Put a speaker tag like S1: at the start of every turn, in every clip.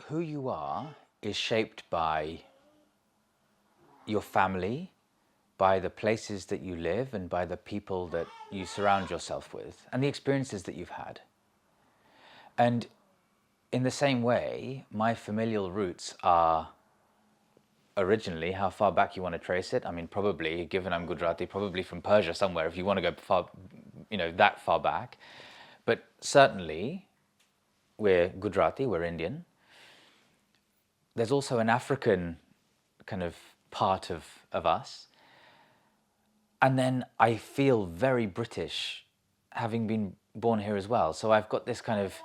S1: Who you are is shaped by your family, by the places that you live, and by the people that you surround yourself with, and the experiences that you've had. And in the same way, my familial roots are originally, how far back you want to trace it. I mean, probably, given I'm Gujarati, probably from Persia somewhere, if you want to go far, that far back. But certainly, we're Gujarati, we're Indian. There's also an African kind of part of us. And then I feel very British, having been born here as well. So I've got this kind of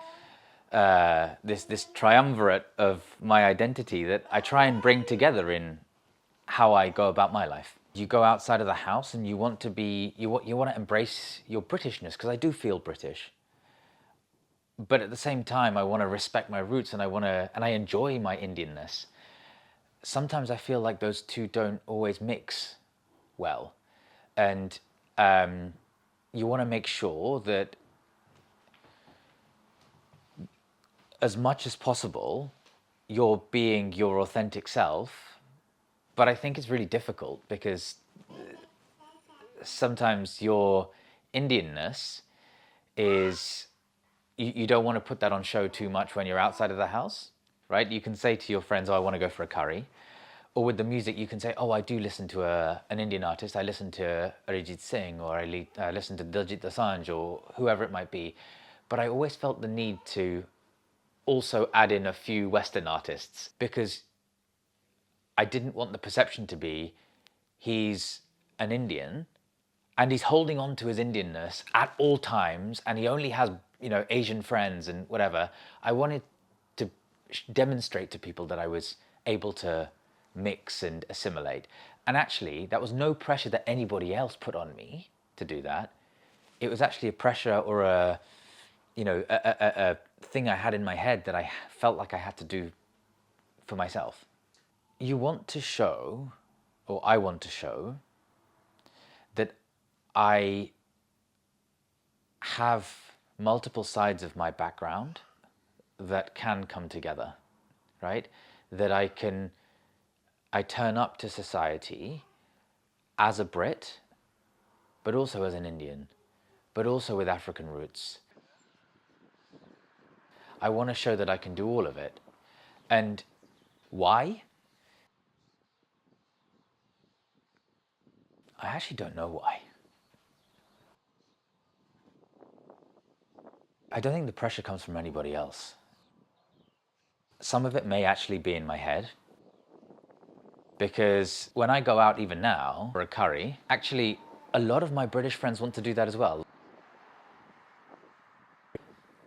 S1: this triumvirate of my identity that I try and bring together in how I go about my life. You go outside of the house and you want to be, you want to embrace your Britishness, because I do feel British. But at the same time, I want to respect my roots, and I enjoy my Indianness. Sometimes I feel like those two don't always mix well. And you want to make sure that as much as possible, you're being your authentic self. But I think it's really difficult because sometimes your Indianness is, you don't want to put that on show too much when you're outside of the house, right? You can say to your friends, oh, I want to go for a curry. Or with the music, you can say, oh, I do listen to an Indian artist. I listen to Arijit Singh, or I listen to Diljit Dosanjh, or whoever it might be. But I always felt the need to also add in a few Western artists, because I didn't want the perception to be he's an Indian and he's holding on to his Indianness at all times, and he only has, Asian friends and whatever. I wanted to demonstrate to people that I was able to mix and assimilate. And actually, that was no pressure that anybody else put on me to do that. It was actually a pressure or a thing I had in my head that I felt like I had to do for myself. You want to show, or I want to show, that I have multiple sides of my background that can come together, right? That I turn up to society as a Brit, but also as an Indian, but also with African roots. I want to show that I can do all of it. And why? I actually don't know why. I don't think the pressure comes from anybody else. Some of it may actually be in my head, because when I go out even now for a curry, actually a lot of my British friends want to do that as well.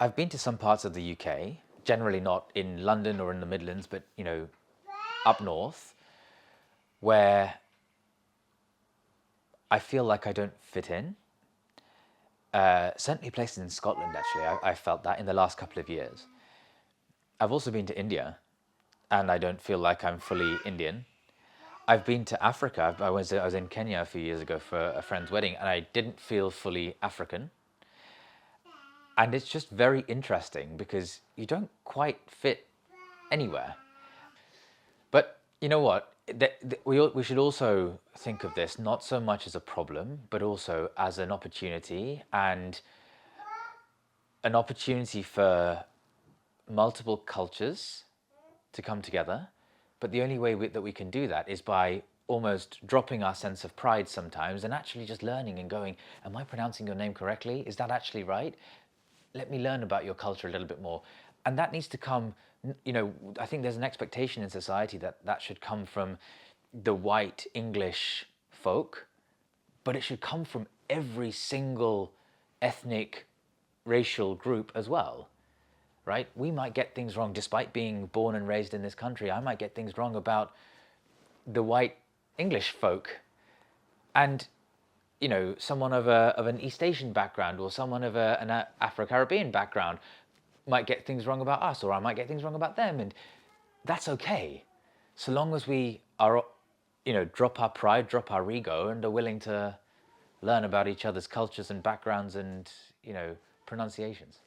S1: I've been to some parts of the UK, generally not in London or in the Midlands, but up north, where I feel like I don't fit in. Certainly places in Scotland, actually, I felt that in the last couple of years. I've also been to India, and I don't feel like I'm fully Indian. I've been to Africa. I was in Kenya a few years ago for a friend's wedding, and I didn't feel fully African. And it's just very interesting because you don't quite fit anywhere. But you know what? We should also think of this not so much as a problem, but also as an opportunity, and an opportunity for multiple cultures to come together. But the only way that we can do that is by almost dropping our sense of pride sometimes and actually just learning and going, am I pronouncing your name correctly? Is that actually right? Let me learn about your culture a little bit more. And that needs to come, I think there's an expectation in society that should come from the white English folk, but it should come from every single ethnic, racial group as well, right? We might get things wrong, despite being born and raised in this country. I might get things wrong about the white English folk. And someone of an East Asian background, or someone of an Afro-Caribbean background might get things wrong about us, or I might get things wrong about them. And that's okay, so long as we are, drop our pride, drop our ego, and are willing to learn about each other's cultures and backgrounds and, pronunciations.